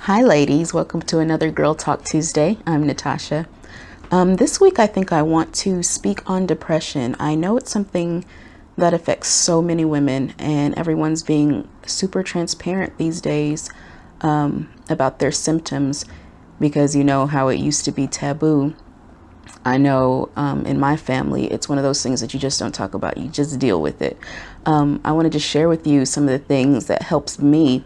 Hi ladies, welcome to another Girl Talk Tuesday. I'm Natasha. This week I think I want to speak on depression. I know it's something that affects so many women, and everyone's being super transparent these days about their symptoms, because you know how it used to be taboo. I know in my family, it's one of those things that you just don't talk about. You just deal with it. I wanted to share with you some of the things that helps me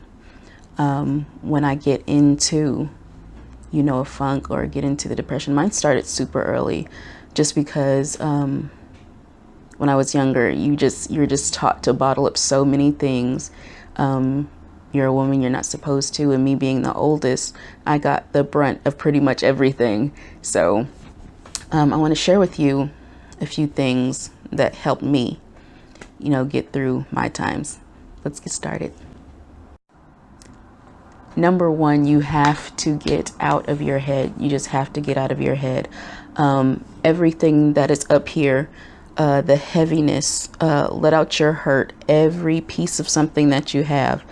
when I get into, a funk or get into the depression. Mine started super early, just because when I was younger, you're just taught to bottle up so many things. You're a woman, you're not supposed to. And me being the oldest, I got the brunt of pretty much everything. So I want to share with you a few things that helped me, get through my times. Let's get started. Number one, you have to get out of your head. You just have to get out of your head. Everything that is up here, the heaviness, let out your hurt, every piece of something that you have,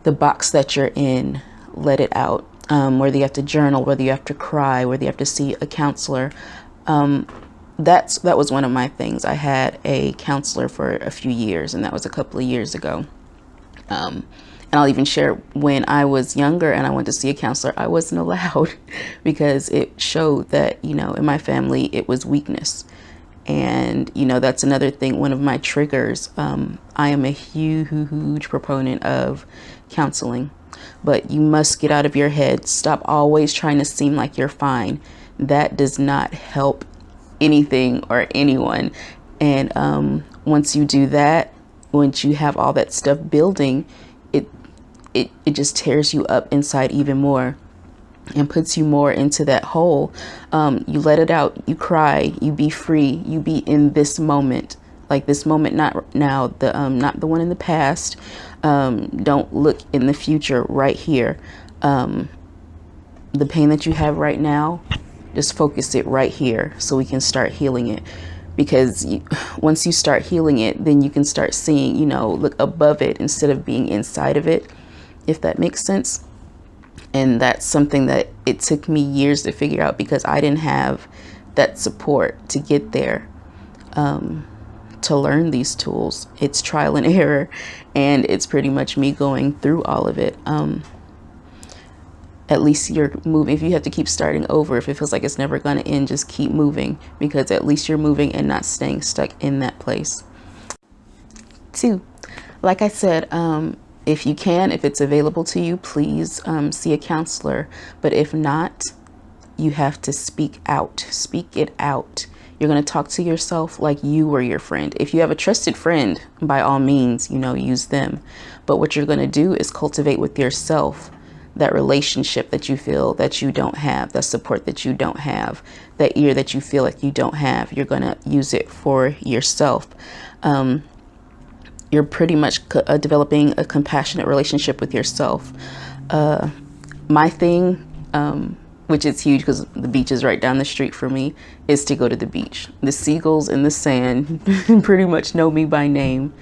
the box that you're in, let it out. Whether you have to journal, whether you have to cry, whether you have to see a counselor. That was one of my things. I had a counselor for a few years, and that was a couple of years ago. And I'll even share, when I was younger and I went to see a counselor, I wasn't allowed because it showed that, in my family, it was weakness. And, that's another thing. One of my triggers, I am a huge proponent of counseling, but you must get out of your head. Stop always trying to seem like you're fine. That does not help anything or anyone. And once you do that, once you have all that stuff building, it just tears you up inside even more and puts you more into that hole. You let it out, you cry, you be free, you be in this moment, like this moment, not now, not the one in the past. Don't look in the future, right here. The pain that you have right now, just focus it right here so we can start healing it. Because once you start healing it, then you can start seeing, look above it instead of being inside of it, if that makes sense. And that's something that it took me years to figure out, because I didn't have that support to get there, to learn these tools. It's trial and error, and it's pretty much me going through all of it. At least you're moving. If you have to keep starting over, if it feels like it's never going to end, just keep moving, because at least you're moving and not staying stuck in that place. 2, like I said, if you can, if it's available to you, please see a counselor. But if not, you have to speak out. Speak it out. You're going to talk to yourself like you were your friend. If you have a trusted friend, by all means, use them. But what you're going to do is cultivate with yourself that relationship that you feel that you don't have, that support that you don't have, that ear that you feel like you don't have. You're going to use it for yourself. You're pretty much developing a compassionate relationship with yourself. My thing, which is huge because the beach is right down the street for me, is to go to the beach. The seagulls in the sand pretty much know me by name.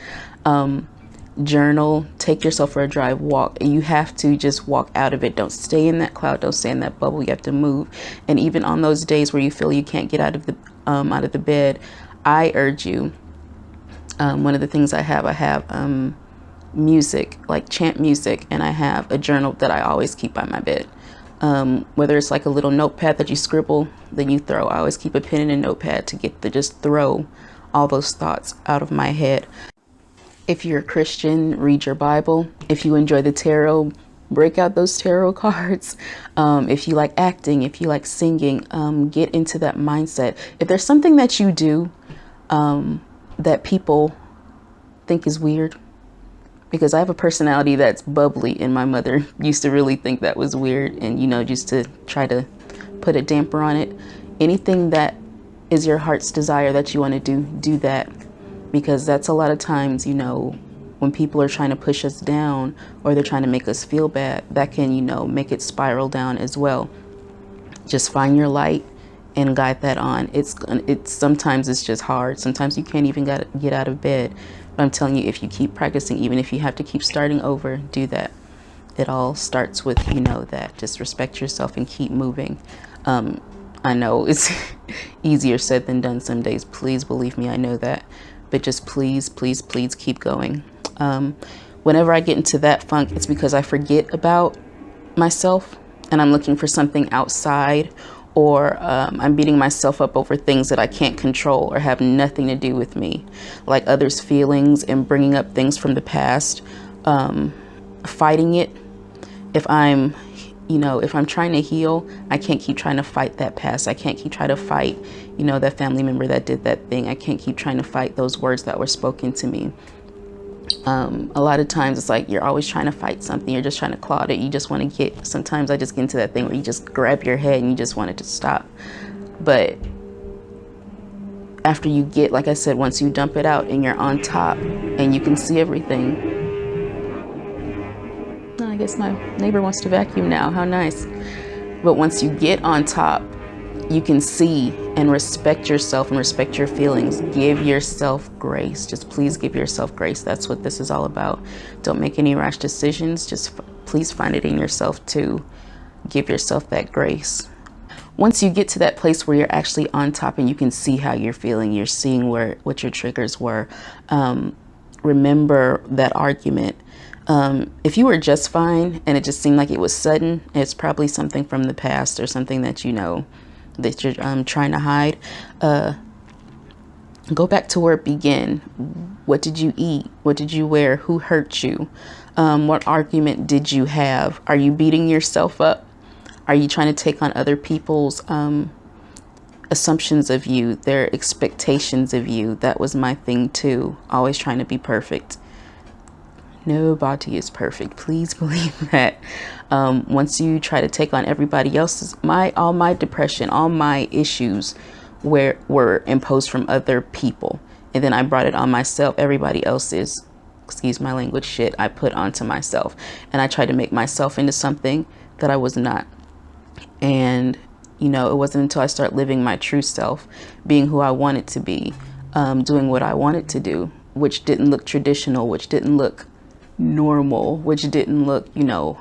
Journal, take yourself for a drive, walk. You have to just walk out of it. Don't stay in that cloud. Don't stay in that bubble. You have to move. And even on those days where you feel you can't get out of the bed, I urge you. One of the things I have music, like chant music, and I have a journal that I always keep by my bed. Whether it's like a little notepad that you scribble, then you throw. I always keep a pen and a notepad to just throw all those thoughts out of my head. If you're a Christian, read your Bible. If you enjoy the tarot, break out those tarot cards. If you like acting, if you like singing, get into that mindset. If there's something that you do that people think is weird, because I have a personality that's bubbly, and my mother used to really think that was weird, and just to try to put a damper on it. Anything that is your heart's desire that you want to do that, because that's a lot of times, when people are trying to push us down or they're trying to make us feel bad, that can, make it spiral down as well. Just find your light and guide that on. Sometimes it's just hard. Sometimes you can't even get out of bed. But I'm telling you, if you keep practicing, even if you have to keep starting over, do that. It all starts with, that. Just respect yourself and keep moving. I know it's easier said than done some days. Please believe me, I know that. But just please, please, please keep going. Whenever I get into that funk, it's because I forget about myself and I'm looking for something outside, or I'm beating myself up over things that I can't control or have nothing to do with me, like others' feelings and bringing up things from the past, fighting it. If I'm trying to heal, I can't keep trying to fight that past. I can't keep trying to fight, that family member that did that thing. I can't keep trying to fight those words that were spoken to me. A lot of times it's like you're always trying to fight something. You're just trying to claw at it. You just want to sometimes I just get into that thing where you just grab your head and you just want it to stop. But after you get, like I said, once you dump it out and you're on top and you can see everything. I guess my neighbor wants to vacuum now. How nice. But once you get on top, you can see and respect yourself and respect your feelings. Give yourself grace. Just please give yourself grace. That's what this is all about. Don't make any rash decisions. Just please find it in yourself to give yourself that grace. Once you get to that place where you're actually on top and you can see how you're feeling, you're seeing what your triggers were. Remember that argument. If you were just fine and it just seemed like it was sudden, it's probably something from the past or something that that you're trying to hide. Go back to where it began. What did you eat? What did you wear? Who hurt you? What argument did you have? Are you beating yourself up? Are you trying to take on other people's assumptions of you, their expectations of you? That was my thing too. Always trying to be perfect. Nobody is perfect. Please believe that. Once you try to take on everybody else's, all my depression, all my issues were imposed from other people. And then I brought it on myself. Everybody else's, excuse my language, shit I put onto myself. And I tried to make myself into something that I was not. And, it wasn't until I started living my true self, being who I wanted to be, doing what I wanted to do, which didn't look traditional, which didn't look normal, which didn't look,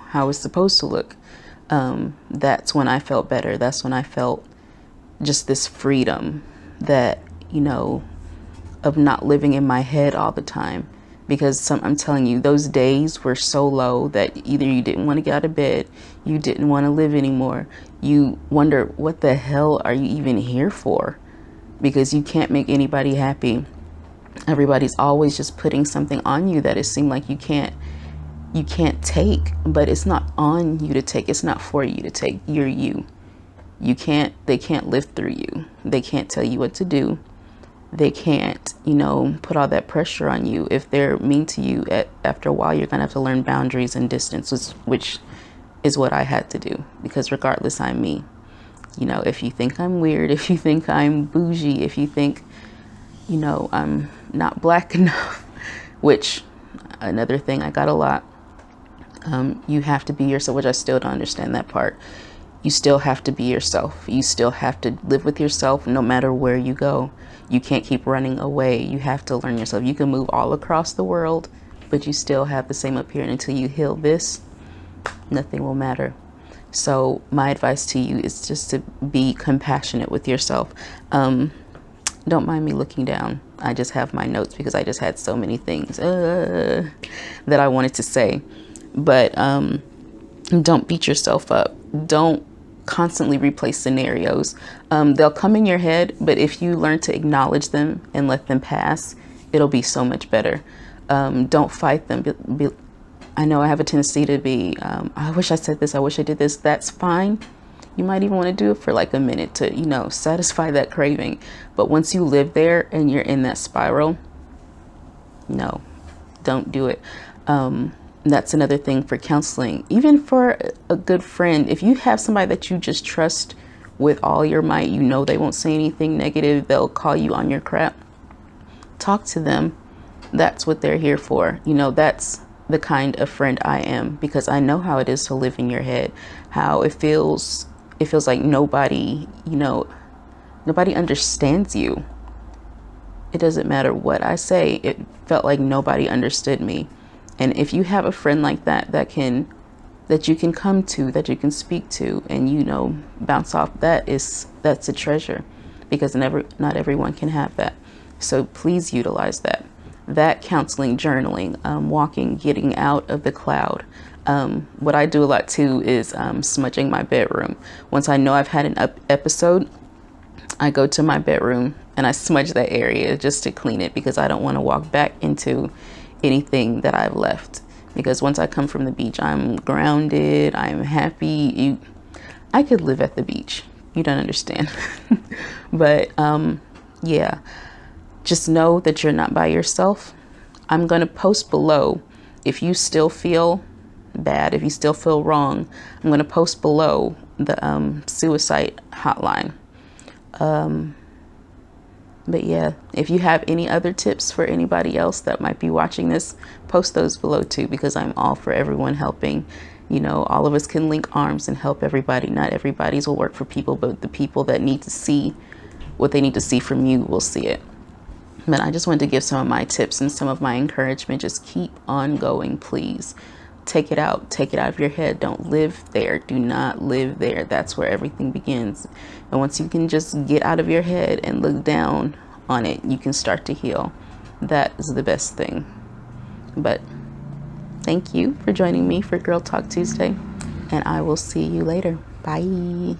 how it's supposed to look. That's when I felt better. That's when I felt just this freedom that, of not living in my head all the time. Because I'm telling you, those days were so low that either you didn't want to get out of bed, you didn't want to live anymore. You wonder, what the hell are you even here for? Because you can't make anybody happy. Everybody's always just putting something on you that it seemed like you can't take, but it's not on you to take. It's not for you to take. You're you. They can't live through you. They can't tell you what to do. They can't, put all that pressure on you. If they're mean to you, after a while, you're going to have to learn boundaries and distance, which is what I had to do, because regardless, I'm me. If you think I'm weird, if you think I'm bougie, if you think, I'm not black enough, which another thing I got a lot. You have to be yourself, which I still don't understand that part. You still have to be yourself. You still have to live with yourself no matter where you go. You can't keep running away. You have to learn yourself. You can move all across the world, but you still have the same up here. And until you heal this, nothing will matter. So my advice to you is just to be compassionate with yourself. Don't mind me looking down. I just have my notes because I just had so many things that I wanted to say. But don't beat yourself up. Don't constantly replay scenarios. They'll come in your head, but if you learn to acknowledge them and let them pass, it'll be so much better. Don't fight them. I know I have a tendency to be, I wish I said this, I wish I did this. That's fine. You might even want to do it for like a minute to, satisfy that craving. But once you live there and you're in that spiral, no, don't do it. That's another thing for counseling. Even for a good friend, if you have somebody that you just trust with all your might, they won't say anything negative. They'll call you on your crap. Talk to them. That's what they're here for. That's the kind of friend I am, because I know how it is to live in your head, how it feels like nobody understands you. It doesn't matter what I say. It felt like nobody understood me. And if you have a friend like that can that you can come to, that you can speak to, and, you know, bounce off. That's a treasure, because not everyone can have that. So please utilize that. That, counseling, journaling, walking, getting out of the cloud. What I do a lot too is smudging my bedroom. Once I know I've had an episode, I go to my bedroom and I smudge that area just to clean it, because I don't want to walk back into anything that I've left. Because once I come from the beach, I'm grounded, I'm happy. I could live at the beach. You don't understand. But yeah, just know that you're not by yourself. I'm going to post below, if you still feel bad, if you still feel wrong, I'm going to post below the suicide hotline. But yeah, if you have any other tips for anybody else that might be watching this, post those below too, because I'm all for everyone helping. You know, all of us can link arms and help everybody. Not everybody's will work for people, but the people that need to see what they need to see from you will see it. But I just wanted to give some of my tips and some of my encouragement. Just keep on going, please. Take it out of your head. Don't live there. Do not live there. That's where everything begins. And once you can just get out of your head and look down on it, you can start to heal. That is the best thing. But thank you for joining me for Girl Talk Tuesday, and I will see you later. Bye.